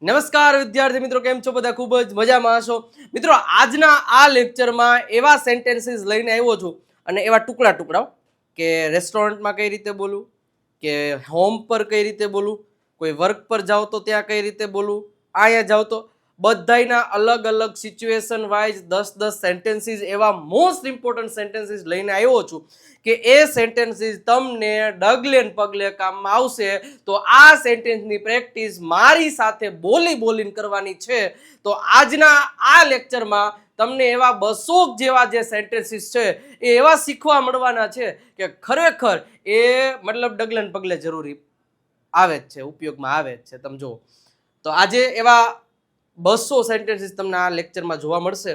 નમસ્કાર વિદ્યાર્થી મિત્રો, કેમ છો બધા? ખૂબ જ મજામાં હશો મિત્રો. આજના આ લેક્ચરમાં એવા સેન્ટેન્સીસ લઈને આવ્યો છું અને એવા ટુકડા ટુકડાઓ કે રેસ્ટોરન્ટમાં કઈ રીતે બોલવું, કે હોમ પર કઈ રીતે બોલવું, કોઈ વર્ક પર જાઓ તો ત્યાં કઈ રીતે બોલવું, અહીંયા જાઓ તો બધાયના અલગ અલગ સિચ્યુએશન વાઇઝ 10-10 સેન્ટેન્સીસ એવા મોસ્ટ ઇમ્પોર્ટન્ટ સેન્ટેન્સીસ લઈને આવ્યો છું કે એ સેન્ટેન્સીસ તમને ડગલે ને પગલે કામમાં આવશે. તો આ સેન્ટેન્સની પ્રેક્ટિસ મારી સાથે બોલીને કરવાની છે. તો આજના આ લેક્ચરમાં તમને એવા 200 જેવા જે સેન્ટેન્સીસ છે એ એવા શીખવા મળવાના છે કે ખરેખર એ મતલબ ડગલે ને પગલે જરૂરી આવે જ છે, ઉપયોગમાં આવે જ છે. તમે જુઓ તો આજે એવા 200 સેન્ટેન્સીસ તમને આ લેક્ચરમાં જોવા મળશે.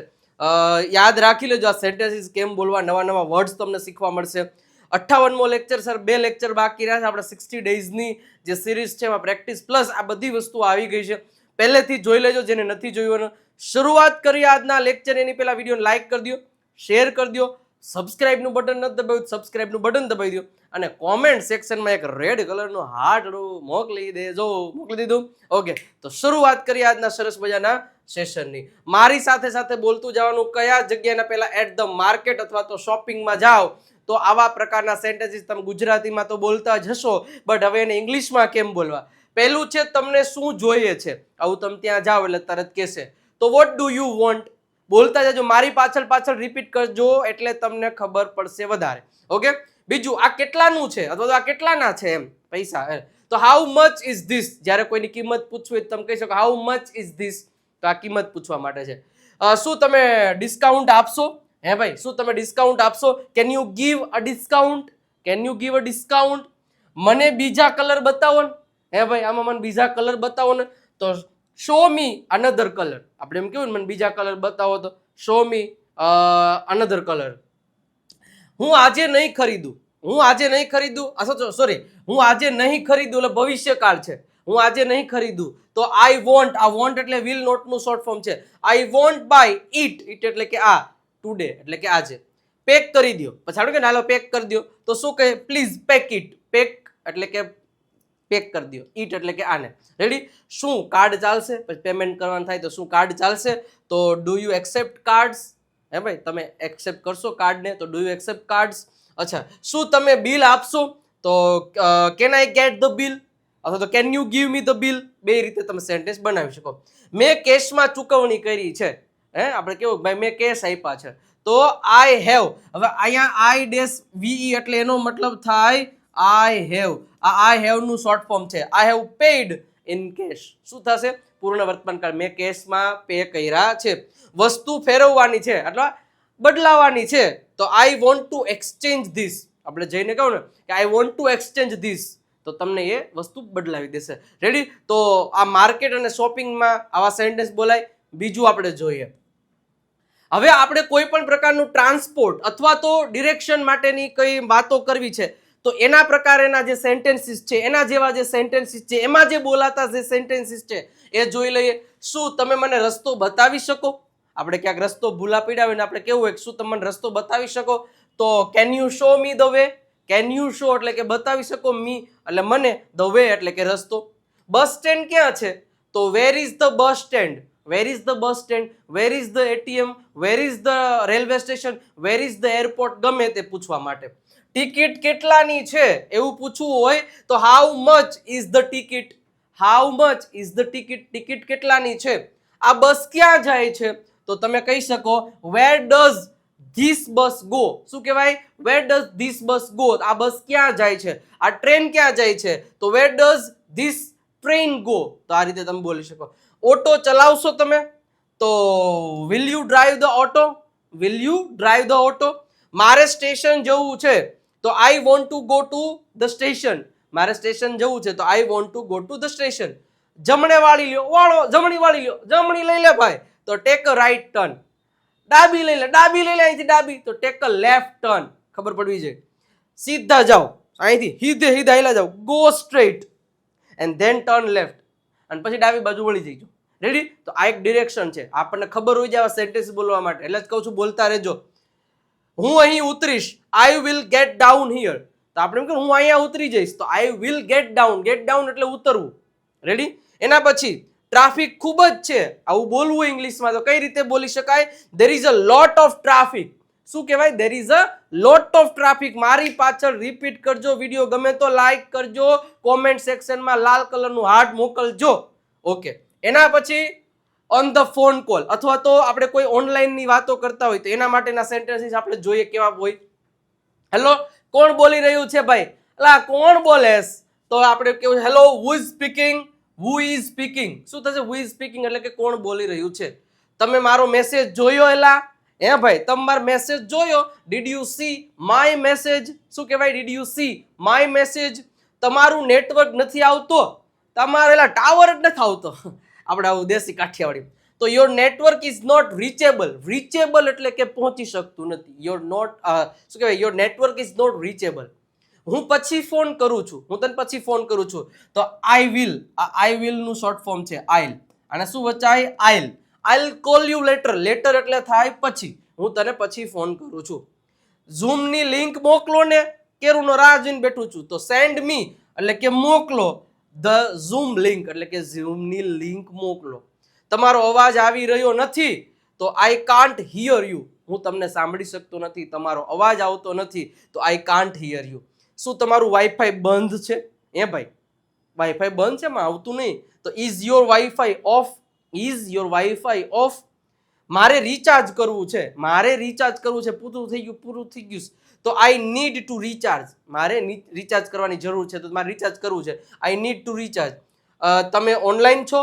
યાદ રાખી લેજો આ સેન્ટેન્સીસ કેમ બોલવા, નવા નવા વર્ડ્સ તમને શીખવા મળશે. 58મો લેક્ચર સર, 2 લેક્ચર બાકી રહ્યા છે. આપણે 60 ડેઝની જે સિરીઝ છે એમાં પ્રેક્ટિસ પ્લસ આ બધી વસ્તુઓ આવી ગઈ છે. પહેલેથી જોઈ લેજો જેને નથી જોયું. શરૂઆત કરીએ આજના લેક્ચર. એની પહેલા વિડીયોને લાઈક કરી દો, શેર કરી દો, સબસ્ક્રાઇબનું બટન નથી દબાવ્યું, સબસ્ક્રાઇબનું બટન દબાવી દો અને કોમેન્ટ સેક્શનમાં એક રેડ કલરનું હાર્ટ મોકલી દીધું. ઓકે, તો શરૂઆત કરીએ આજના સરસ મજાના સેશનની. મારી સાથે સાથે બોલતું જવાનું. કયા જગ્યાના પહેલા એટ ધ માર્કેટ અથવા તો શોપિંગમાં જાઓ તો આવા પ્રકારના સેન્ટેન્સીસ તમે ગુજરાતીમાં તો બોલતા જ હશો, બટ હવે એને ઇંગ્લિશમાં કેમ બોલવા. પહેલું છે તમને શું જોઈએ છે. આવું તમે ત્યાં જાઓ એટલે તરત કહેશે તો વોટ ડુ યુ વોન્ટ. બોલતા જજો, મારી પાછળ રિપીટ કરજો એટલે તમને ખબર પડશે વધારે. ઓકે, બીજું આ કેટલાનું છે અથવા તો આ કેટલાના છે એમ પૈસા. તો હાઉ મચ ઇઝ ધીસ. જ્યારે કોઈની કિંમત પૂછવી તમે કહી શકો હાઉ મચ ઇઝ ધીસ. તો આ કિંમત પૂછવા માટે છે. શું તમે ડિસ્કાઉન્ટ આપશો? હે ભાઈ, શું તમે ડિસ્કાઉન્ટ આપશો? Can you give a discount? Can you give a discount? મને બીજા કલર બતાવો ને. હે ભાઈ, આમાં મને બીજા કલર બતાવો ને. તો શો મી અનધર કલર. આપણે એમ કેવું ને, મને બીજા કલર બતાવો તો શો મી અનધર કલર. હું આજે નહીં ખરીદું. હું આજે નહીં ખરીદું. સોરી, હું આજે નહીં ખરીદું એટલે ભવિષ્યકાળ છે. હું આજે નહીં ખરીદું તો આઈ વોન્ટ. આ વોન્ટ એટલે વિલ નોટ નું શોર્ટ ફોર્મ છે. I want buy it. It એટલે કે આ. ટુડે એટલે કે આજે. પેક કરી દો. પછી આપણે કે હાલો પેક કરી દો તો શું કહે? Please pack it. પેક એટલે કે પેક કરી દો. ઇટ એટલે કે આને. રેડી? શું કાર્ડ ચાલશે? પછી પેમેન્ટ કરવાનું થાય તો શું કાર્ડ ચાલશે? તો ડુ યુ એક્સેપ્ટ કાર્ડ્સ. હે ભાઈ, તમે એક્સેપ્ટ કરશો કાર્ડને તો ડુ યુ એક્સેપ્ટ કાર્ડ્સ. અચ્છા, શું તમે બિલ આપશો? તો can I get the bill અથવા તો can you give me the bill. બે રીતે તમે સેન્ટેન્સ બનાવી શકો. મેં કેશમાં ચૂકવણી કરી છે. આપણે કેવું ભાઈ, મેં કેશ આપ્યા છે તો આઈ હેવ. હવે અહીંયા આઈ ડેશ વીઈ એટલે એનો મતલબ થાય આઈ હેવ. આ આઈ હેવ નું શોર્ટ ફોર્મ છે. I have paid in cash. શું થશે? પૂર્ણ વર્તમાન કાળ. મેં કેશમાં પે કર્યા છે. વસ્તુ ફેરવવાની છે એટલે બદલાવાની છે તો I want to exchange this. આપણે જઈને કહું ને કે I want to exchange this તો તમને એ વસ્તુ બદલાવી દેશે. રેડી? તો આ માર્કેટ અને શોપિંગમાં આવા સેન્ટેન્સ બોલાય. બીજું આપણે જોઈએ. હવે આપણે કોઈ પણ પ્રકારનું ટ્રાન્સપોર્ટ અથવા તો ડિરેક્શન માટેની કઈ વાતો કરવી છે તો એના પ્રકારેના જે સેન્ટેન્સીસ છે, એના જેવા જે સેન્ટેન્સીસ છે, એમાં જે બોલાતા જે સેન્ટેન્સીસ છે એ જોઈ લઈએ. શું તમે મને રસ્તો બતાવી શકો? આપણે ક્યાંક રસ્તો ભૂલા પડ્યા હોય ને આપણે કેવું હોય, શું તમે મને રસ્તો બતાવી શકો? તો can you show me the way. Can you show એટલે કે બતાવી શકો, મી એટલે મને, ધ વે એટલે કે રસ્તો. બસ સ્ટેન્ડ ક્યાં છે? તો where is the bus stand. Where is the bus stand, where is the ATM, where is the railway station, where is the airport. ગમે તે પૂછવા માટે. ટિકિટ કેટલાની છે એવું પૂછવું હોય તો how much is the ticket. How much is the ticket. Ticket કેટલાની છે? આ બસ ક્યાં જાય છે? તો તમે કહી શકો where does this bus go. શું કહેવાય? Where does this bus go. આ બસ ક્યાં જાય છે? આ ટ્રેન ક્યાં જાય છે? તો where does this train go. તો આ રીતે તમે બોલી શકો. ઓટો ચલાવશો તમે? તો will you drive the auto. Will you drive the auto. મારે સ્ટેશન જવું છે તો I want to go to the station. મારે સ્ટેશન જવું છે તો I want to go to the station. જમણે વાળી લ્યો, વાળો જમણી વાળી લ્યો, જમણી લઈ લે ભાઈ તો ટેક અ રાઈટ ટર્ન. ડાબી લઈ લે, ડાબી લઈ લે અહીંથી ડાબી તો ટેક અ લેફ્ટ ટર્ન. ખબર પડવી જોઈએ. સીધા જાઓ અહીંથી, સીધે હાલ્યા જાઓ, go straight and then turn left અને પછી ડાબી બાજુ વળી જઈજો. રેડી? તો આ એક ડિરેક્શન છે. આપણને ખબર હોય છે આવા સેન્ટેન્સ બોલવા માટે, એટલે જ કહું છું બોલતા રહેજો. હું અહીં ઉતરીશ. I will get down here. તો આપણે એમ કે હું અહીંયા ઉતરી જઈશ તો I will get down. Get down એટલે ઉતરવું. રેડી? એના પછી ટ્રાફિક ખૂબ જ છે, આવું બોલવું ઇંગ્લિશમાં તો કઈ રીતે બોલી શકાય? There is a lot of traffic. શું કહેવાય? There is a lot of traffic. મારી પાછળ રિપીટ કરજો. વિડીયો ગમે તો લાઈક કરજો, કોમેન્ટ સેક્શનમાં લાલ કલરનું હાર્ટ મોકલજો. ઓકે, એના પછી ઓન ધ ફોન કોલ, અથવા તો આપણે કોઈ ઓનલાઈનની વાતો કરતા હોય તો એના માટેના સેન્ટેન્સીસ આપણે જોઈએ કેવા હોય. હેલો, કોણ બોલી રહ્યું છે ભાઈ? અલા કોણ બોલેસ? તો આપણે કેવું, hello who is speaking? Who is speaking. શું થશે? હુ ઇઝ સ્પીકિંગ એટલે કે કોણ બોલી રહ્યું છે. તમે મારો મેસેજ જોયો? એલા હે ભાઈ, તમે મારો મેસેજ જોયો? Did you see my message? શું કહેવાય? Did you see my message? તમારું નેટવર્ક નથી આવતો, તમારે એલા ટાવર જ નથી આવતો, આપણે આવું દેશી કાઠિયાવાડી. તો your network is not reachable. Reachable એટલે કે પહોંચી શકતું નથી. યોર નોટ શું કહેવાય? Your network is not reachable. હું પછી ફોન કરું છું, હું તને પછી ફોન કરું છું. તો આઈ વિલ, આ આઈ વિલ નું શોર્ટ ફોર્મ છે આઈલ. અને શું વચાય? I'll. I'll call you later. Later એટલે થાય પછી, હું તને પછી ફોન કરું છું. ઝૂમ ની લિંક મોકલો ને, કેરુનો રાહ જોઈને બેઠું છું. તો સેન્ડ મી એટલે કે મોકલો, ધ ઝૂમ લિંક એટલે કે ઝૂમ ની લિંક મોકલો. તમારો અવાજ આવી રહ્યો નથી, તો આઈ કાન્ટ હિયર યુ. હું તમને સાંભળી શકતો નથી, તમારો અવાજ આવતો નથી, તો આઈ કાન્ટ હિયર યુ. શું તમારું વાઈફાઈ બંધ છે? એ ભાઈ વાઈફાઈ બંધ છે, માં આવતું નહીં. તો is your wifi of? Is your wifi of? મારે રિચાર્જ કરવું છે, મારે રિચાર્જ કરવું છે, પૂરું થઈ ગયું, પૂરું થઈ ગયું. તો આઈ નીડ ટુ રિચાર્જ. મારે રિચાર્જ કરવાની જરૂર છે, તો મારે રિચાર્જ કરવું છે. આઈ નીડ ટુ રિચાર્જ. તમે ઓનલાઈન છો?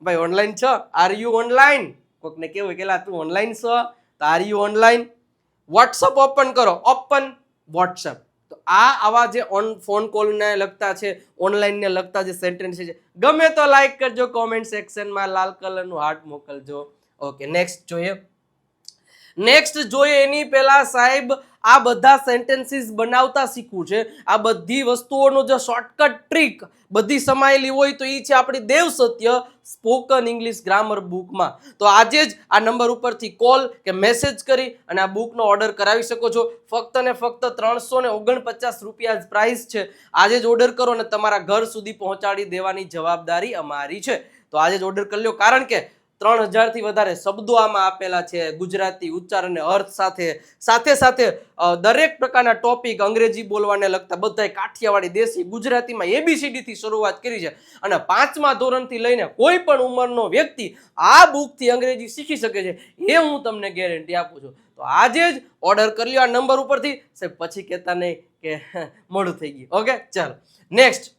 ભાઈ ઓનલાઈન છો? Are you online? કોકને કેવું કે તું ઓનલાઈન છો, તો are you online? WhatsApp open કરો, ઓપન વોટ્સઅપ. તો આવા જે ફોન કોલને લગતા છે, ઓનલાઈનને લગતા જે સેન્ટેન્સ છે, ગમે તો લાઈક કરજો, કોમેન્ટ સેક્શનમાં લાલ કલરનું હાર્ટ મોકલજો. ઓકે, નેક્સ્ટ જોઈએ. નેક્સ્ટ જોઈએ એની પહેલા સાહેબ આ બધા સેન્ટેન્સીસ બનાવતા શીખવું છે. આ બધી વસ્તુઓનો જો શોર્ટકટ ટ્રીક બધી સમાયેલી હોય તો એ છે આપણી દેવ સત્ય સ્પોકન ઇંગ્લિશ ગ્રામર બુકમાં. તો આજે જ આ નંબર ઉપરથી કોલ કે મેસેજ કરી અને આ બુકનો ઓર્ડર કરાવી શકો છો. ફક્ત ને ફક્ત 349 રૂપિયા જ પ્રાઇસ છે. આજે જ ઓર્ડર કરો અને તમારા ઘર સુધી પહોંચાડી દેવાની જવાબદારી અમારી છે. તો આજે જ ઓર્ડર કરી લો, કારણ કે 3000 થી વધારે શબ્દો આમાં આપેલા છે, ગુજરાતી ઉચ્ચાર અને અર્થ સાથે સાથે દરેક પ્રકારના ટોપિક, અંગ્રેજી બોલવાને લગતા બધા, કાઠિયાવાડી, દેશી, ગુજરાતીમાં ABCD થી શરૂઆત કરી છે. અને 5મા ધોરણથી લઈને કોઈ પણ ઉંમરનો વ્યક્તિ આ બુકથી અંગ્રેજી શીખી શકે છે, એ હું તમને ગેરંટી આપું છું. તો આજે જ ઓર્ડર કરી લો આ નંબર ઉપરથી. સાહેબ પછી કહેતા નહીં કે મોડું થઈ ગયું. ઓકે, ચાલો નેક્સ્ટ.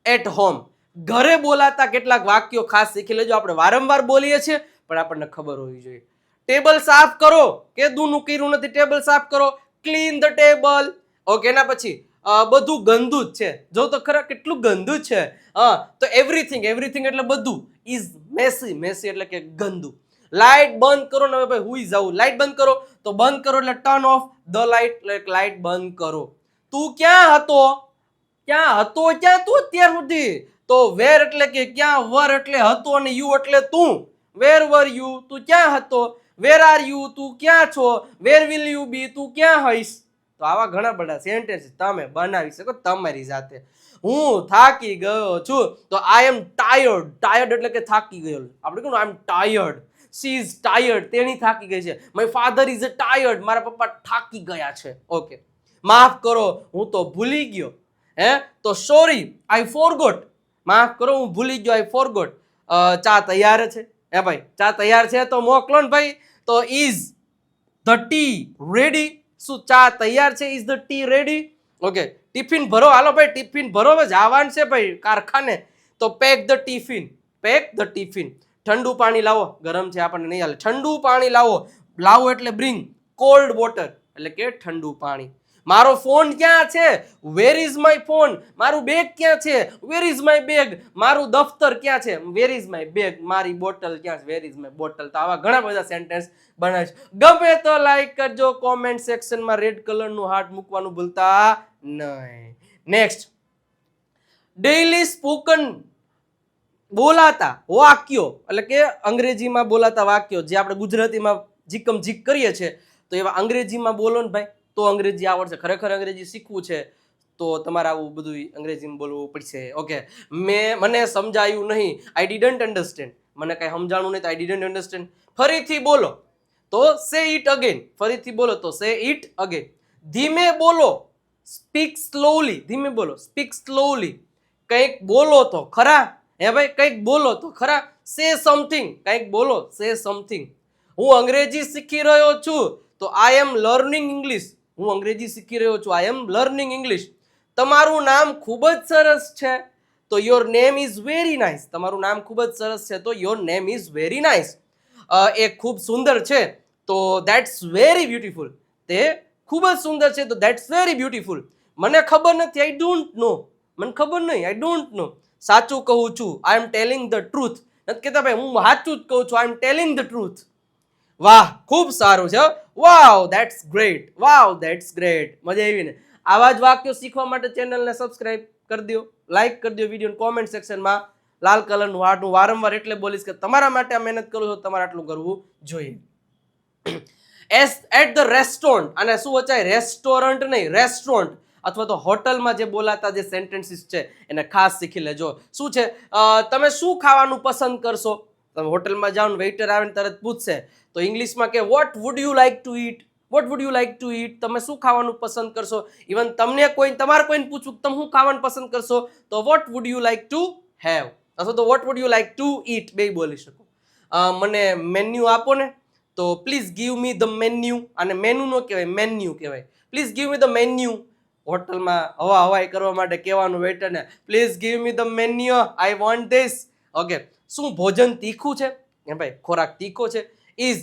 At home. ઘરે બોલાતા કેટલાક વાક્યો ખાસ શીખી લેજો. આપણે વારંવાર બોલીએ છીએ, પણ આપણને ખબર હોવી જોઈએ. ટેબલ સાફ કરો, કે દૂનું કર્યું નથી, ટેબલ સાફ કરો, ક્લીન ધ ટેબલ. ઓકે, એના પછી બધું ગંદુ જ છે. જો તો ખરા કેટલું ગંદુ છે. તો એવરીથિંગ, એવરીથિંગ એટલે બધું. ઇઝ મેસી, મેસી એટલે કે ગંદુ. લાઇટ બંધ કરો ને, હવે ભાઈ હું જાઉં, લાઇટ બંધ કરો. તો બંધ કરો એટલે ટર્ન ઓફ ધ લાઇટ, એટલે લાઇટ બંધ કરો. તું ક્યાં હતો? ક્યાં હતો? ક્યાં તું અત્યાર સુધી? તો વેર એટલે કે ક્યાં, વર એટલે હતો, અને યુ એટલે તું. વેર વર યુ? તું ક્યાં હતો? Where are you? તું ક્યાં છો? વેર વિલ યુ બી? તું ક્યાં હોઈશ? તો આવા ઘણા બધા સેન્ટેન્સ તમે બનાવી શકો તમારી જાતે. હું થાકી ગયો છું, તો આઈ એમ ટાયર્ડ. ટાયર્ડ એટલે કે થાકી ગયો. આપણે કહું આઈ એમ ટાયર્ડ. શી ઇઝ ટાયર્ડ, તેણી થાકી ગઈ છે. માય ફાધર ઇઝ ટાયર્ડ, મારા પપ્પા થાકી ગયા છે. ઓકે, માફ કરો, હું તો ભૂલી ગયો. તો સોરી, આઈ ફોરગોટ. માફ કરો, હું ભૂલી ગયો, આઈ ફોરગોટ. ચા તૈયાર છે? ભાઈ ચા તૈયાર છે તો મોકલો ને ભાઈ. તો ઇઝ ધ ટી રેડી? શું ચા તૈયાર છે? Is the T ready? Okay, tiffin ભરો, હાલો ભાઈ ટિફિન ભરો, જવાનું છે ભાઈ કારખાને. તો pack the tiffin. Pack the tiffin. ઠંડુ પાણી લાવો, ગરમ છે આપણને નહીં હાલે. ઠંડુ પાણી લાવો. લાવો એટલે બ્રિંગ. કોલ્ડ વોટર એટલે કે ઠંડુ પાણી. મારો ફોન ક્યાં છે? Where is my phone. મારું બેગ ક્યાં છે? Where is my bag. મારું દફતર ક્યાં છે? Where is my bag. મારી બોટલ ક્યાં છે? Where is my bottle. તો આવા ઘણા બધા સેન્ટેન્સ બનાવે છે. ગમે તો લાઈક કરજો, કોમેન્ટ સેક્શનમાં રેડ કલરનું હાર્ટ મૂકવાનું ભૂલતા નહીં. નેક્સ્ટ, ડેઈલી સ્પોકન બોલાતા વાક્યો એટલે કે અંગ્રેજીમાં બોલાતા વાક્યો જે આપણે ગુજરાતીમાં જીકમ જીક કરીએ છીએ, તો એવા અંગ્રેજીમાં બોલો ને ભાઈ, તો અંગ્રેજી આવડશે. ખરેખર અંગ્રેજી શીખવું છે તો તમારે આવું બધું અંગ્રેજીમાં બોલવું પડશે. ઓકે, મને સમજાયું નહીં, આઈ ડીડન્ટ અન્ડરસ્ટેન્ડ. મને કઈ સમજાણું નહીં તો આઈ ડીડન્ટ અન્ડરસ્ટેન્ડ. ફરીથી બોલો તો સે ઇટ અગેન. ફરીથી બોલો તો સે ઇટ અગેન. ધીમે બોલો, સ્પીક સ્લોલી. ધીમે બોલો, સ્પીક સ્લોલી. કંઈક બોલો તો ખરા. હે ભાઈ, કંઈક બોલો તો ખરા. Say something. કંઈક બોલો, સે સમથિંગ. હું અંગ્રેજી શીખી રહ્યો છું તો આઈ એમ લર્નિંગ ઇંગ્લિશ. હું અંગ્રેજી શીખી રહ્યો છું, આઈ એમ લર્નિંગ ઇંગ્લિશ. તમારું નામ ખૂબ જ સરસ છે તો your name is very nice. તમારું નામ ખૂબ જ સરસ છે તો your name is very nice. એ ખૂબ સુંદર છે તો ધેટ્સ વેરી બ્યુટીફુલ. તે ખૂબ જ સુંદર છે તો ધેટ્સ વેરી બ્યુટીફુલ. મને ખબર નથી, આઈ ડોન્ટ નો. મને ખબર નહીં, આઈ ડોન્ટ નો. સાચું કહું છું, I am telling the truth. નથી કહેતા ભાઈ હું સાચું જ કહું છું, I am telling the truth. વાહ, ખૂબ સારું છે. Wow, that's great. Wow, that's great. મજા આવી ને? આવા જ વાક્યો શીખવા માટે ચેનલને સબસ્ક્રાઇબ કરી દો, લાઈક કરી દો વિડીયો. કોમેન્ટ સેક્શનમાં લાલ કલરનું હાર્ટ. હું વારંવાર એટલે બોલીશ કે તમારા માટે આ મહેનત કરું છું, તમારે આટલું કરવું જોઈએ. At the restaurant. અને શું વચાય? રેસ્ટોરન્ટ નહીં, રેસ્ટોરન્ટ અથવા તો હોટલમાં જે બોલાતા જે સેન્ટેન્સીસ છે એને ખાસ શીખી લેજો. શું છે? તમે શું ખાવાનું પસંદ કરશો? તમે હોટલમાં જાઓ ને વેઇટર આવે ને તરત પૂછશે તો ઇંગ્લિશમાં કે vote would you like to it? Vote would you like to ઈટ? તમે શું ખાવાનું પસંદ કરશો? ઇવન તમને તમારે કોઈને પૂછવું તમે શું ખાવાનું પસંદ કરશો તો what would you like to have અથવા તો what would you like to eat બે બોલી શકો. મને મેન્યુ આપો ને તો please give me the menu. અને મેનુ નો કહેવાય, મેન્યુ કહેવાય. Please give me the menu. હોટલમાં હવાઈ કરવા માટે કહેવાનું વેઇટરને, please give me the menu, I want this. Okay, શું ભોજન તીખું છે? હે ભાઈ, ખોરાક તીખો છે. Is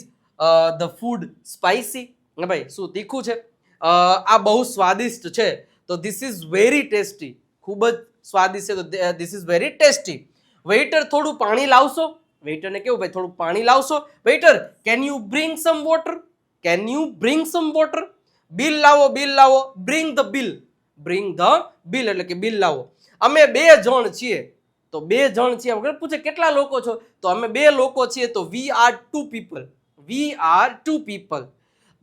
the food spicy? હે ભાઈ, શું તીખું છે? આ બહુ સ્વાદિષ્ટ છે તો ધીસ ઇઝ વેરી ટેસ્ટી. ખૂબ જ સ્વાદિષ્ટ છે તો this is very tasty. Waiter, થોડું પાણી લાવશો? વેઇટરને કેવું ભાઈ, થોડું પાણી લાવશો? Waiter, can you bring some water? Can you bring some water? Bill લાવો, બિલ લાવો. Bring the bill. Bring the bill એટલે કે બિલ લાવો. અમે 2 જણ છીએ તો 2 જણ છીએ. વગર પૂછે કેટલા લોકો છો તો અમે 2 લોકો છીએ તો we are 2 people. We are 2 people.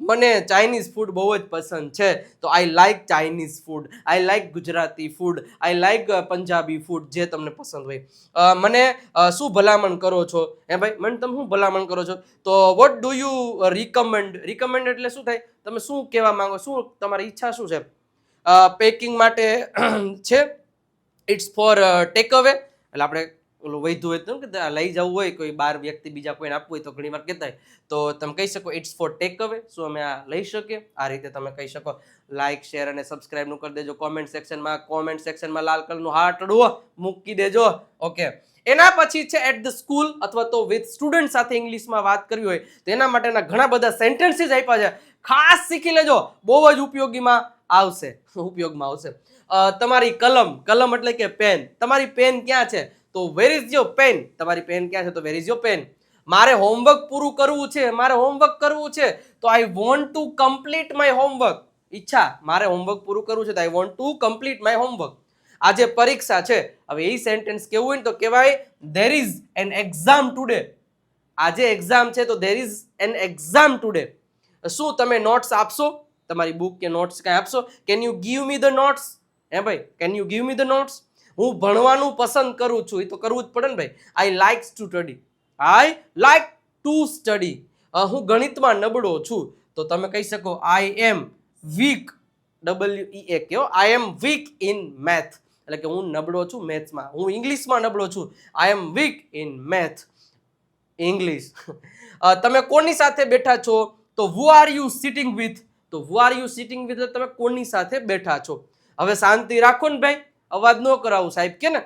મને ચાઇનીઝ ફૂડ બહુ જ પસંદ છે તો I like Chinese food. I like Gujarati food. I like Punjabi food, જે તમને પસંદ હોય. મને શું ભલામણ કરો છો? હે ભાઈ, મને તમે શું ભલામણ કરો છો તો what do you recommend? Recommend એટલે શું થાય? તમે શું કહેવા માંગો? શું તમારી ઈચ્છા શું છે? પેકિંગ માટે છે. ઇટ્સ ફોર ટેક અવે. એટલે આપણે ઓલું વૈધું હોય તો કે લઈ જવું હોય કોઈ બાર વ્યક્તિ બીજા કોઈને આપવું હોય તો ઘણી વાર કહેતા હોય તો તમે કહી શકો ઇટ્સ ફોર ટેક અવે. શું અમે આ લઈ શકીએ? આ રીતે તમે કહી શકો. લાઈક, શેર અને સબસ્ક્રાઇબ નું કરી દેજો. કોમેન્ટ સેક્શનમાં લાલ કલરનું હાર્ટ મૂકી દેજો. ઓકે, એના પછી છે એટ ધ સ્કૂલ અથવા તો વિથ સ્ટુડન્ટ સાથે ઇંગ્લિશમાં વાત કરવી હોય તો એના માટેના ઘણા બધા સેન્ટેન્સીસ આપ્યા છે. ખાસ શીખી લેજો, બહુ જ ઉપયોગમાં આવશે. તમારી કલમ. કલમ એટલે કે પેન. તમારી પેન ક્યાં છે તો વેર ઇઝ યોર પેન? તમારી પેન ક્યાં છે તો વેર ઇઝ યોર પેન? મારે હોમવર્ક પૂરું કરવું છે. મારે હોમવર્ક કરવું છે તો I want to complete my homework. ઈચ્છા, મારે હોમવર્ક પૂરું કરવું છે તો I want to complete my homework. આજે પરીક્ષા છે. હવે એ સેન્ટેન્સ કેવું હોય ને તો કહેવાય there is an exam today. આજે એક્ઝામ છે તો there is an exam today. શું તમે નોટ્સ આપશો? તમારી બુક કે નોટ્સ કાંઈ આપશો? Can you give me the notes? હે ભાઈ, can you give me the notes? હું ભણવાનું પસંદ કરું છું. એ તો કરવું જ પડે ને ભાઈ. I like to study. I like to study. હું ગણિતમાં નબળો છું તો તમે કહી શકો આઈ એમ વીક. WEA કયો? આઈ એમ વીક ઇન મેથ. એટલે કે હું નબળો છું મેથ્સમાં. હું ઇંગ્લિશમાં નબળો છું. I am weak in math. English. તમે કોની સાથે બેઠા છો તો who are you sitting with? તો who are you sitting with તમે કોની સાથે બેઠા છો. હવે શાંતિ રાખો ને ભાઈ, અવાજ ન કરાવું સાહેબ કે ને.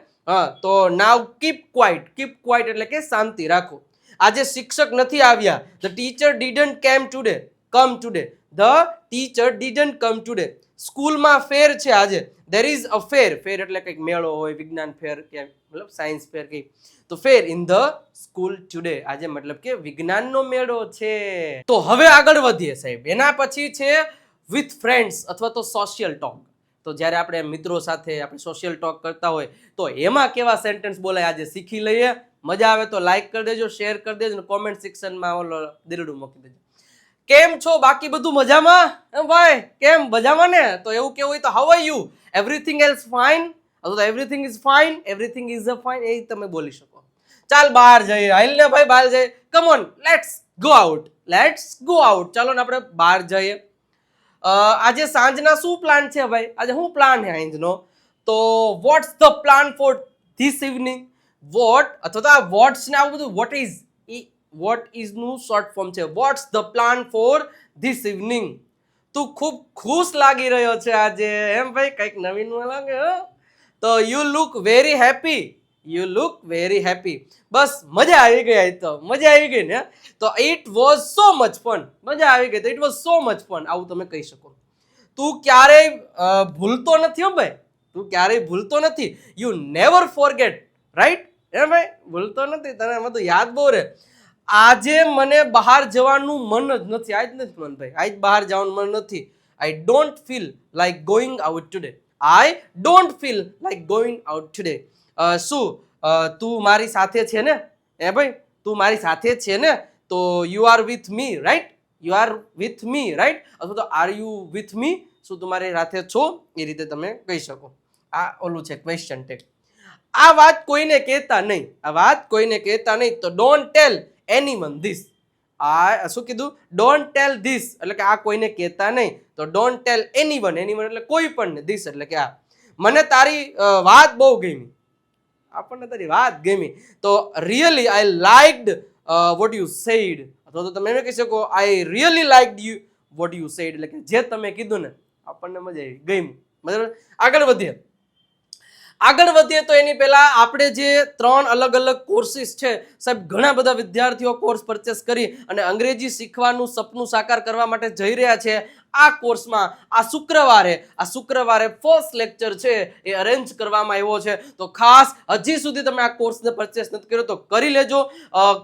તો now keep quiet. Keep quiet એટલે કે શાંતિ રાખો. આજે શિક્ષક નથી આવ્યા. The teacher didn't come today. The teacher didn't come today. સ્કૂલમાં ફેર છે આજે. ધેર ઇઝ અ ફેર. ફેર એટલે કંઈક મેળો હોય, વિજ્ઞાન ફેર કે મતલબ સાયન્સ ફેર કઈ. તો fair in the school today. આજે મતલબ કે વિજ્ઞાનનો મેળો છે. તો હવે આગળ વધીએ સાહેબ. એના પછી છે વિથ ફ્રેન્ડ્સ અથવા તો સોશિયલ ટોક. તો જ્યારે આપણે મિત્રો સાથે આપણે સોશિયલ ટોક કરતા હોય તો એમાં કેવા સેન્ટેન્સ બોલાય આજે શીખી લઈએ. મજા આવે તો લાઈક કરી દેજો, શેર કરી દેજો અને કોમેન્ટ સેક્શનમાં ઓલો દિલડું મૂકી દેજો. કેમ છો બાકી બધું મજામાં? ભાઈ કેમ મજામાં ને? તો એવું કેવું હોય તો how are you? Everything else fine? અથવા તો everything is fine, everything is fine, એ તમે બોલી શકો. ચાલ બહાર જઈએ, હાલ ને ભાઈ બહાર જઈએ. Come on, let's go out, let's go out. ચાલો ને આપણે બહાર જઈએ. આજે સાંજના શું પ્લાન છે ભાઈ? આજે શું પ્લાન છે સાંજનો? તો what's the plan for this evening? What અથવા તો આ વોટ્સ ને આવું બધું વોટ ઇઝ નું શોર્ટ ફોર્મ છે. What's the plan for this evening? તું ખૂબ ખુશ લાગી રહ્યો છે આજે, એમ ભાઈ? કંઈક નવીન લાગે હો. તો you look very happy, you look very happy. બસ મજા આવી ગઈ, આજ તો મજા આવી ગઈ ને? તો it was so much fun. મજા આવી ગઈ તો it was so much fun, આવું તમે કહી શકો. તું ક્યારેય ભૂલતો નથી હો ભાઈ, તું ક્યારેય ભૂલતો નથી. You never forget, right? એ ભાઈ ભૂલતો નથી, તને બધું યાદ બહુ રહે. આજે મને બહાર જવાનું મન જ નથી, આજ નથી મન ભાઈ, આજ બહાર જવાનું મન નથી. I don't feel like going out today. I don't feel like going out today. શું તું મારી સાથે છે ને? એ ભાઈ તું મારી સાથે છે ને? તો you are with me, right? You are with me, right? અથવા તો આર યુ વિથ મી? શું તું મારી સાથે છો? એ રીતે તમે કહી શકો. આ ઓલું છે ક્વેશ્ચન ટેગ. આ વાત કોઈને કહેતા નહીં, આ વાત કોઈને કહેતા નહીં. તો ડોન્ટ ટેલ એનીવન ધીસ. આ શું કીધું? ડોન્ટ ટેલ ધીસ એટલે કે આ કોઈને કહેતા નહીં. તો ડોન્ટ ટેલ એનીવન, એનીવન એટલે કોઈ પણ ને, ધીસ એટલે કે આ. મને તારી વાત બહુ ગમી, આપણને તારી વાત ગમી. તો really I લાઇક્ડ what you sad. અથવા તો તમે એમ કહી શકો I really લાઇક્ડ you what you sad, એટલે કે જે તમે કીધું ને આપણને મજા આવી, ગમ્યું. બરાબર, આગળ વધીએ. આગળ વધીએ તો એની પહેલા આપણે જે 3 અલગ અલગ કોર્સીસ છે, સાહેબ ઘણા બધા વિદ્યાર્થીઓ કોર્સ પરચેસ કરી અને અંગ્રેજી શીખવાનું સપનું સાકાર કરવા માટે જઈ રહ્યા છે. આ કોર્સમાં આ શુક્રવારે ફર્સ્ટ લેક્ચર છે એ અરેન્જ કરવામાં આવ્યો છે. તો ખાસ હજી સુધી તમે આ કોર્સને પરચેસ નથી કર્યો તો કરી લેજો.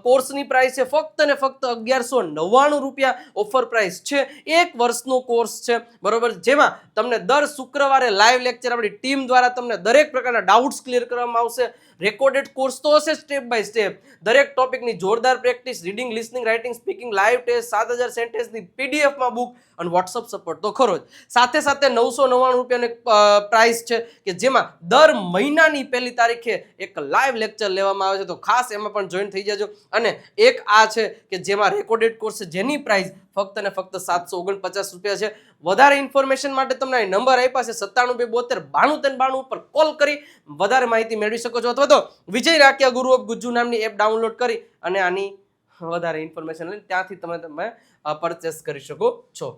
કોર્સની પ્રાઇસ છે ફક્ત ને ફક્ત 1199 રૂપિયા. ઓફર પ્રાઇસ છે, 1 વર્ષનો કોર્સ છે, બરોબર? જેમાં તમને દર શુક્રવારે લાઈવ લેક્ચર આપણી ટીમ દ્વારા તમને દરેક પ્રકારના ડાઉટ્સ ક્લિયર કરવામાં આવશે. રેકોર્ડેડ કોર્સ તો હશે સ્ટેપ બાય સ્ટેપ, દરેક ટોપિકની જોરદાર practice, reading, listening, writing, speaking, live test, 7000 સેન્ટેન્સની પીડીએફમાં બુક અને વોટ્સઅપ સપોર્ટ તો ખરો જ. સાથે સાથે 999 રૂપિયાની પ્રાઇસ છે કે જેમાં દર મહિનાની 1લી તારીખે એક લાઈવ લેક્ચર લેવામાં આવે છે. તો ખાસ એમાં પણ જોઈન થઈ જજો. અને એક આ છે કે જેમાં રેકોર્ડેડ કોર્સ છે જેની પ્રાઇસ ફક્ત ને ફક્ત 749 રૂપિયા છે. વધારે ઇન્ફોર્મેશન માટે તમને નંબર આપ્યા છે 9722929392 ઉપર કોલ કરી વધારે માહિતી મેળવી શકો છો, અથવા તો વિજય રાકિયા ગુરુ ઓફ ગુજ્જુ નામની એપ ડાઉનલોડ કરી અને આની વધારે ઇન્ફોર્મેશન લઈને ત્યાંથી તમે પરચેસ કરી શકો છો.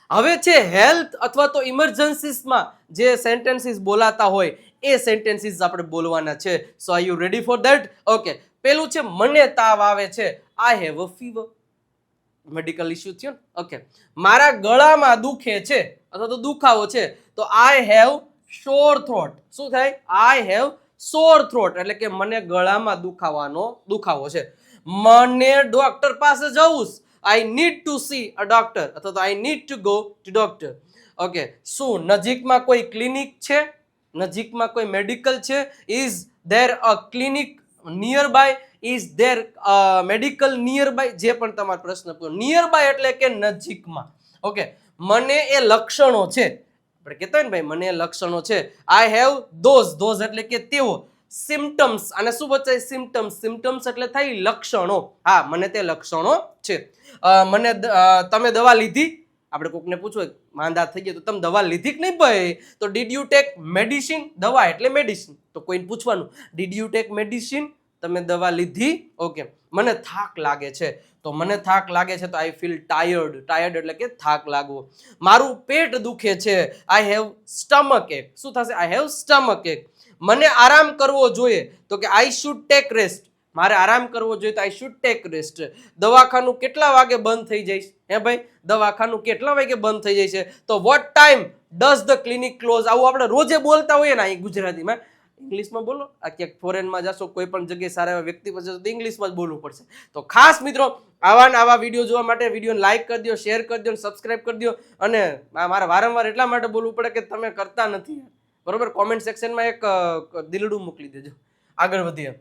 હવે છે હેલ્થ અથવા તો ઇમરજન્સીસમાં જે સેન્ટેન્સીસ બોલાતા હોય એ સેન્ટેન્સીસ આપણે બોલવાના છે. So are you ready for that? Okay, પેલું છે મને તાવ આવે છે. I have a fever. Medical issue થયો ને? ઓકે, મારા ગળામાં દુખે છે અથવા તો દુખાવો છે. તો આઈ હેવ સોર થ્રોટ. શું થાય? આઈ હેવ સોર થ્રોટ એટલે કે મને ગળામાં દુખાવો છે. મને ડોક્ટર પાસે જવું, I need to see a doctor અથવા તો I need to go to doctor. Okay, શું નજીકમાં કોઈ ક્લિનિક છે? નજીકમાં કોઈ મેડિકલ છે? Is there a clinic nearby? Is there medical nearby? જે પણ તમારો પ્રશ્ન પૂછો, નિયર બાય એટલે કે નજીકમાં. ઓકે, મને એ લક્ષણો છે, આપણે કહેતા હોય ને ભાઈ મને એ લક્ષણો છે. આઈ હેવ ધોઝ એટલે કે તેઓ. સિમ્ટમ્સ, આને શું બચાય? સિમ્ટમ્સ એટલે થાય લક્ષણો. હા, મને તે લક્ષણો છે. મને તમે દવા લીધી? આપણે કોકને પૂછવું માંદા થઈ ગયા તો તમે દવા લીધી કે નહીં ભાઈ? તો ડીડ યુ ટેક મેડિસિન? દવા એટલે મેડિસિન. તો કોઈને પૂછવાનું ડીડ યુ ટેક મેડિસિન? તમે દવા લીધી? ઓકે, મને થાક લાગે છે. તો મને થાક લાગે છે તો આઈ ફીલ ટાયર્ડ એટલે કે થાક લાગવો. મારું પેટ દુખે છે. આઈ હેવ સ્ટમક એક. શું થશે? આઈ હેવ સ્ટમક એક. મને આરામ કરવો જોઈએ તો કે આઈ શુડ ટેક રેસ્ટ. મારે આરામ કરવો જોઈએ તો આઈ શુડ ટેક રેસ્ટ. દવાખાનું કેટલા વાગે બંધ થઈ જાય? હે ભાઈ, દવાખાનું કેટલા વાગે બંધ થઈ જાય છે? તો what time does the clinic close? આવું આપણે રોજે બોલતા હોઈએ ને અહીં ગુજરાતીમાં. ઇંગ્લિશમાં બોલો. આ ક્યાંક ફોરેનમાં જશો, કોઈ પણ જગ્યાએ સારા એવા વ્યક્તિ પાસે તો ઇંગ્લિશમાં જ બોલવું પડશે. તો ખાસ મિત્રો આવા વિડીયો જોવા માટે વિડીયોને લાઈક કરી દો, શેર કરી દો, સબસ્ક્રાઇબ કરી દો. અને મારે વારંવાર એટલા માટે બોલવું પડે કે તમે કરતા નથી, બરોબર? કોમેન્ટ સેક્શનમાં એક દિલડું મોકલી દેજો. આગળ વધીએ.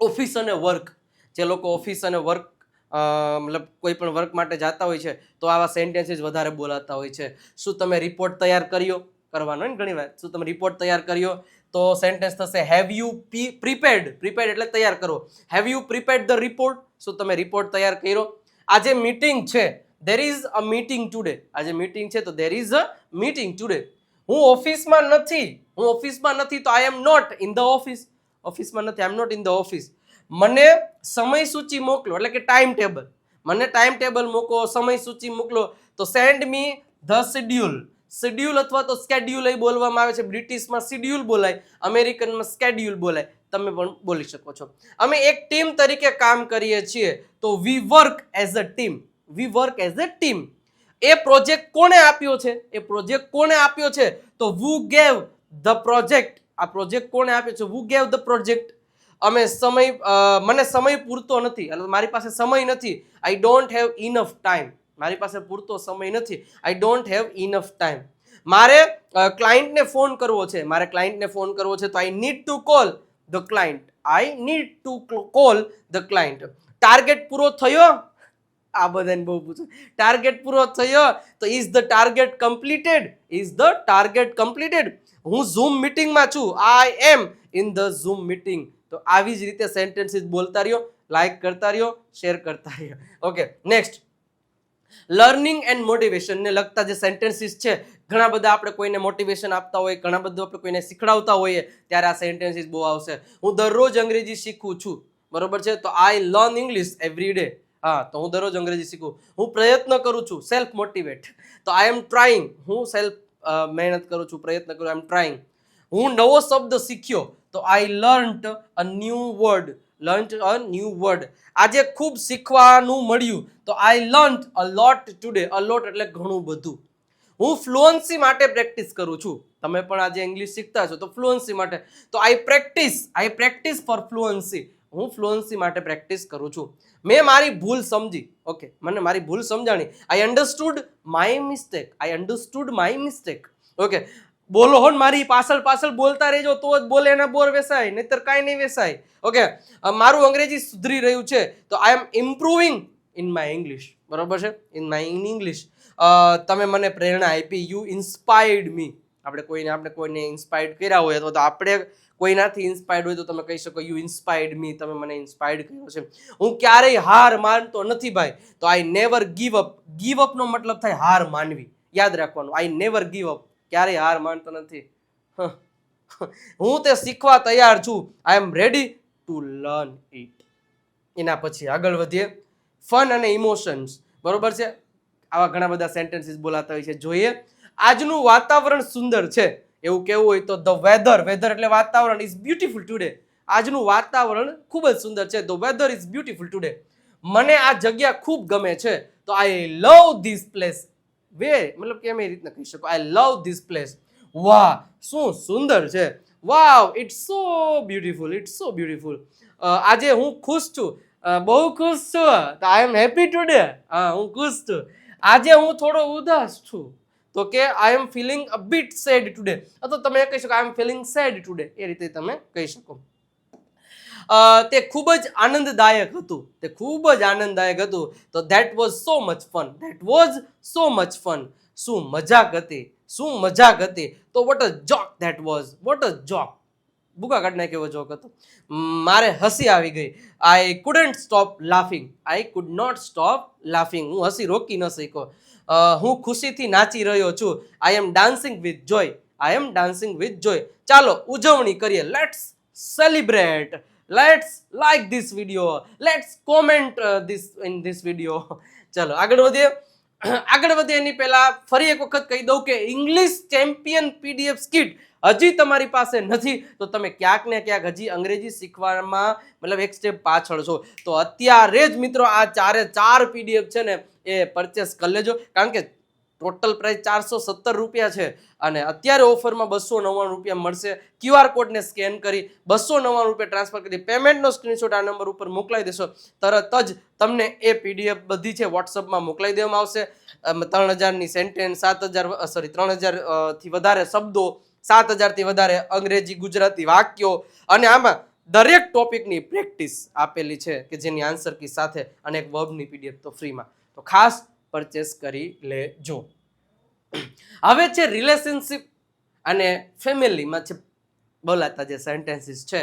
ઓફિસ અને વર્ક. જે લોકો ઓફિસ અને વર્ક મતલબ કોઈ પણ વર્ક માટે જતા હોય છે તો આવા સેન્ટેન્સીસ વધારે બોલાતા હોય છે. શું તમે રિપોર્ટ તૈયાર કર્યો? કરવાનો હોય ને ઘણી વાર. શું તમે રિપોર્ટ તૈયાર કર્યો? તો સેન્ટેન્સ થશે હેવ યુ પ્રિપેર્ડ. પ્રિપેર્ડ એટલે તૈયાર કરો. Have you prepared the report? શું તમે રિપોર્ટ તૈયાર કર્યો? આજે મીટિંગ છે. there is a meeting today. આજે મીટિંગ છે તો there is a meeting today. હું ઓફિસમાં નથી તો I am not in the office. ઓફિસમાં નથી, I am not in the office. મને સમય સૂચિ મોકલો એટલે કે ટાઈમ ટેબલ. મને ટાઈમ ટેબલ મોકલો, સમય સૂચિ મોકલો તો send me the schedule. Schedule અથવા તો સ્કેડ્યુલ એ બોલવામાં આવે છે. બ્રિટિશમાં શેડ્યુલ બોલાય, અમેરિકનમાં સ્કેડ્યુલ બોલાય. તમે પણ બોલી શકો છો. અમે એક ટીમ તરીકે કામ કરીએ છીએ તો વી work as a team. V work as a team. A project કોણે આપ્યો છે? એ પ્રોજેક્ટ કોણે આપ્યો છે? તો who gave the project. આ પ્રોજેક્ટ કોણે આપ્યો છે? who gave the project. મને સમય પૂરતો નથી, મારી પાસે સમય નથી. I don't have enough time. મારી પાસે પૂરતો સમય નથી. I don't have enough time. મારે ક્લાયન્ટને ફોન કરવો છે. તો I need to call the client. I need to call the client. Target પૂરો થયો? આ બધાને બહુ પૂછે. ટાર્ગેટ પૂરો થયો તો is the target completed? Is the target completed? હું ઝૂમ મિટિંગમાં છું. I M in the zoom meeting. તો આવી જ રીતે સેન્ટેન્સીસ બોલતા રહ્યો, લાઈક કરતા રહ્યો, શેર કરતા રહ્યો. Okay, next learning and motivation ને લગતા જે સેન્ટેન્સીસ છે, ઘણા બધા આપણે કોઈને મોટિવેશન આપતા હોય, ઘણા બધું આપણે કોઈને શીખડાવતા હોઈએ ત્યારે આ સેન્ટેન્સીસ બહુ આવશે. હું દરરોજ અંગ્રેજી શીખું છું, બરોબર છે, તો I learn English every day. હા, તો હું દરરોજ અંગ્રેજી શીખું. હું પ્રયત્ન કરું છું, સેલ્ફ મોટિવેટ, તો આઈ એમ ટ્રાઇંગ. હું સેલ્ફ મહેનત કરું છું, પ્રયત્ન કરું, આઈ એમ ટ્રાઇંગ. હું નવો શબ્દ શીખ્યો તો I learnt a new word. Learnt a new word. આજે ખૂબ શીખવાનું મળ્યું તો I learnt a lot today. અ લોટ એટલે ઘણું બધું. હું ફ્લુઅન્સી માટે પ્રેક્ટિસ કરું છું. તમે પણ આજે ઇંગ્લિશ શીખતા છો તો ફ્લુઅન્સી માટે તો આઈ પ્રેક્ટિસ ફોર ફ્લુઅન્સી. હું ફ્લુઅન્સી માટે પ્રેક્ટિસ કરું છું. મેં મારી ભૂલ સમજી. ઓકે, મને મારી ભૂલ સમજાણી. આઈ અન્ડરસ્ટુડ માય મિસ્ટેક. ઓકે, બોલો હો મારી પાછળ બોલતા રહેજો તો જ બોલે એના બોર વેસાય, નહીતર કાંઈ નહીં વેસાય. ઓકે, મારું અંગ્રેજી સુધરી રહ્યું છે તો આઈ એમ ઇમ્પ્રુવિંગ ઇન માય ઇંગ્લિશ. બરોબર છે, ઇન ઇંગ્લિશ. તમે મને પ્રેરણા આપી. યુ ઇન્સ્પાયર્ડ મી. આપણે કોઈને ઇન્સ્પાયર્ડ કર્યા હોય અથવા તો આપણે કોઈનાથી ઇન્સ્પાયર્ડ હોય તો તમે કહી શકો યુ ઇન્સ્પાયર્ડ મી. તમે મને ઇન્સ્પાયર્ડ કર્યો છે. હું ક્યારેય હાર માનતો નથી ભાઈ, તો I never give up. Give અપનો મતલબ થાય હાર માનવી. યાદ રાખવાનું, આઈ નેવર ગીવ અપ. ક્યારેય હાર માનતો નથી. હું તે શીખવા તૈયાર છું. I M ready to learn it. એના પછી આગળ વધીએ. ફન અને ઇમોશન્સ. બરોબર છે, આવા ઘણા બધા સેન્ટેન્સીસ બોલાતા હોય છે. જોઈએ. આજનું વાતાવરણ સુંદર છે. એવું કેવું હોય તો ધ વેધર. વેધર એટલે વાતાવરણ. Is beautiful today. આજનું વાતાવરણ ખૂબ જ સુંદર છે. The weather is beautiful today. મને આ જગ્યા ખૂબ ગમે છે તો આઈ લવ ધીસ પ્લેસ. મતલબ કે એ રીતના કહી શકો આઈ લવ ધીસ પ્લેસ. વાહ, શું સુંદર છે. વાવ, ઇટ્સ સો બ્યુટીફુલ. આજે હું ખુશ છું. બહુ ખુશ છું તો આઈ એમ હેપી ટુડે. હા, હું ખુશ છું. આજે હું થોડો ઉદાસ છું તો કે આઈ એમ ફીલિંગ અ બીટ સેડ ટુડે. અથવા તમે કહી શકો આઈ એમ ફીલિંગ સેડ ટુડે. એ રીતે તમે કહી શકો. તે ખૂબ જ આનંદદાયક હતું. તો that was so much fun. શું મજાક હતી. તો વોટ અ જોક. ભૂકા કાઢ નાખ્યો એવો જોક હતો. મારે હસી આવી ગઈ. આઈ કુડન્ટ સ્ટોપ લાફિંગ. હું હસી રોકી ન શક્યો. હું ખુશીથી નાચી રહ્યો છું. આઈ એમ ડાન્સિંગ વિથ જોય. ચાલો ઉજવણી કરીએ. Let's celebrate. Let's like this video. Let's comment in this video. ચાલો આગળ વધીએ એની પહેલા ફરી એક વખત કહી દઉં કે ઇંગ્લિશ ચેમ્પિયન પીડીએફ કીટ હજી તમારી પાસે નથી તો તમે ક્યાંક ને ક્યાંક હજી અંગ્રેજી શીખવામાં મતલબ એક સ્ટેપ પાછળ છો. તો અત્યારે જ મિત્રો આ 4 પીડીએફ છે ને એ પરચેસ કરી લેજો. કારણ કે ટોટલ પ્રાઇસ 417 રૂપિયા છે અને અત્યારે ઓફરમાં 299 રૂપિયા મળશે. QR કોડને સ્કેન કરી 299 રૂપિયા ટ્રાન્સફર કરી પેમેન્ટનો સ્ક્રીનશોટ આ નંબર ઉપર મોકલાવી દેશો. તરત જ તમને એ પીડીએફ બધી છે વોટ્સઅપમાં મોકલાવી દેવામાં આવશે. 3000ની સેન્ટેન્સ, 3000થી વધારે શબ્દો, 7000થી વધારે અંગ્રેજી ગુજરાતી વાક્યો અને આમાં દરેક ટોપિકની પ્રેક્ટિસ આપેલી છે કે જેની આન્સર કી સાથે અને એક વર્બની પીડીએફ તો ફ્રીમાં, તો ખાસ પરચેસ કરી લેજો. હવે છે રિલેશનશિપ અને ફેમિલીમાં છે બોલાતા જે સેન્ટેન્સીસ છે.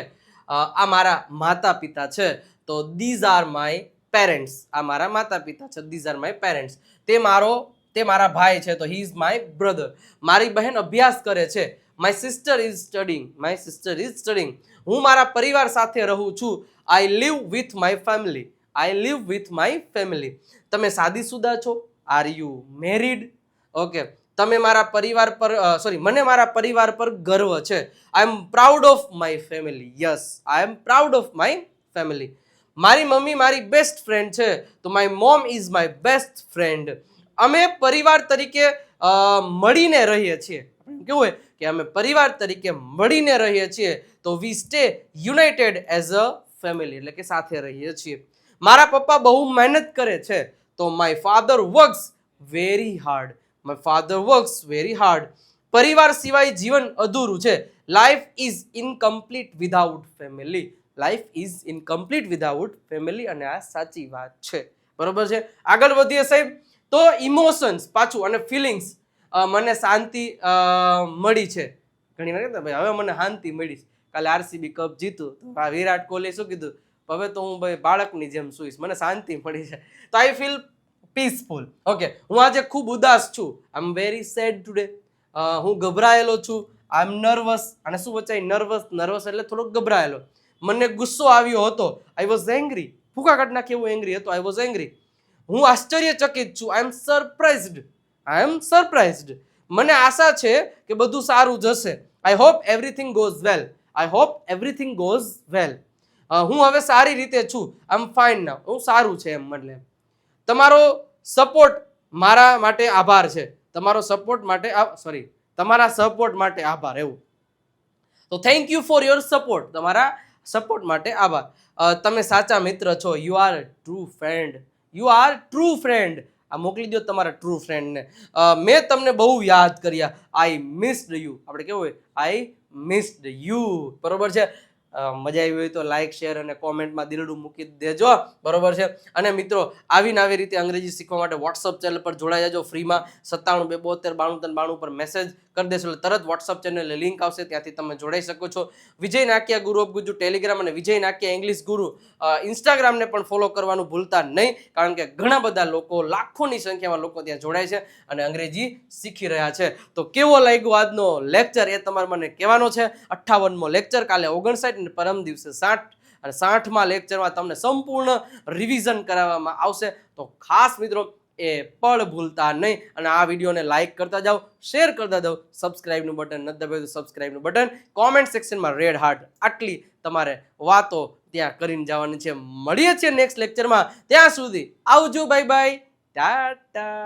આ મારા માતા પિતા છે, તો ધીઝ આર માય પેરેન્ટ્સ. આ મારા માતા પિતા છે, ધીઝ આર માય પેરેન્ટ્સ. તે મારા ભાઈ છે, તો હી ઇઝ માય બ્રધર. મારી બહેન અભ્યાસ કરે છે, my sister is studying. My sister is studying. હું મારા પરિવાર સાથે રહું છું, I live with my family. I live with my family. તમે શાદીશુદા છો, આર યુ મેરીડ? ઓકે. તમે મારા પરિવાર પર મને મારા પરિવાર પર ગર્વ છે, I am proud of my family. Yes, I am proud of my family. મારી મમ્મી મારી બેસ્ટ ફ્રેન્ડ છે, તો my mom is my best friend. અમે પરિવાર તરીકે મળીને રહીએ છીએ. કેવું હોય કે અમે પરિવાર તરીકે મળીને રહીએ છીએ, તો we stay united as a family, એટલે કે સાથે રહીએ છીએ. મારા પપ્પા બહુ મહેનત કરે છે, તો my father works very hard. My father works very hard. પરિવાર સિવાય જીવન અધૂરું છે, life is incomplete without family. Life is incomplete without family. અને આ સાચી વાત છે. બરોબર છે. આગળ વધીએ સાહેબ. તો ઇમોશન્સ પાછું અને ફિલિંગ્સ. મને શાંતિ મળી છે. ઘણી વાર કહેતા ભાઈ હવે મને શાંતિ મળી છે, કાલે આરસીબી કપ જીતું, તો વિરાટ કોહલી શું કીધું, હવે તો હું ભાઈ બાળકની જેમ સુઈશ, મને શાંતિ મળી છે. તો આઈ ફીલ પીસફુલ. ઓકે. હું આજે ખૂબ ઉદાસ છું, I am very sad today. હું ગભરાયેલો છું, આઈ એમ નર્વસ. અને શું વચાય નર્વસ એટલે થોડોક ગભરાયેલો. મને ગુસ્સો આવ્યો હતો, આઈ વોઝ એંગ્રી. ભૂકા કાઢ નાખે એવું એંગ્રી હતો, આઈ વોઝ એંગ્રી. હું આશ્ચર્યચકિત છું, I M surprised. I M surprised. મને આશા છે કે બધું સારું જશે, I hope everything goes well. I hope everything goes well. હું હવે સારી રીતે છું, આઈ એમ ફાઇન નાઉ. હું સારું છે એમ મતલબ. તમારો સપોર્ટ મારા માટે આભાર છે. તમારો સપોર્ટ માટે તમારા સપોર્ટ માટે આભાર એવું. તો thank you for your support. તમારા સપોર્ટ માટે આભાર. તમે સાચા મિત્ર છો, you are true friend. You are true friend. આ મોકલી દો તમારા ટ્રુ ફ્રેન્ડને. મેં તમને બહુ યાદ કર્યા, આઈ મિસ્ડ યુ. આપણે કેવું હોય, આઈ મિસ્ડ યુ. બરોબર છે. મજા આવી હોય તો લાઇક શેર અને કોમેન્ટમાં દિલડું મૂકી દેજો. બરોબર છે. અને મિત્રો આવી રીતે અંગ્રેજી શીખવા માટે વોટ્સઅપ ચેનલ પર જોડાઈ જજો ફ્રીમાં. 97 272 93 92 પર મેસેજ કરી દેશો એટલે તરત વોટ્સઅપ ચેનલની લિંક આવશે, ત્યાંથી તમે જોડાઈ શકો છો. વિજય નાકિયા ગુરુ ઓફ ગુજુ ટેલિગ્રામ અને વિજય નાકિયા ઇંગ્લિશ ગુરુ ઇન્સ્ટાગ્રામને પણ ફોલો કરવાનું ભૂલતા નહીં, કારણ કે ઘણા બધા લોકો, લાખોની સંખ્યામાં લોકો ત્યાં જોડાય છે અને અંગ્રેજી શીખી રહ્યા છે. તો કેવો લાગ્યો આજનો લેક્ચર એ તમારે મને કહેવાનો છે. 58મો લેક્ચર, કાલે 59 અને પરમ દિવસે 60. અને 60મા લેક્ચરમાં તમને સંપૂર્ણ રિવિઝન કરાવવામાં આવશે. તો ખાસ મિત્રો એ પણ ભૂલતા નહીં. અને આ વિડીયોને લાઇક કરતા જાઓ, શેર કરતા જાઓ, સબસ્ક્રાઇબનું બટન નથી દબાવ્યું તો સબસ્ક્રાઇબનું બટન, કોમેન્ટ સેક્શનમાં રેડ હાર્ટ, આટલી તમારે વાતો ત્યાં કરીને જવાની છે. મળીએ છીએ નેક્સ્ટ લેક્ચરમાં. ત્યાં સુધી આવજો, બાય બાય, ટાટા.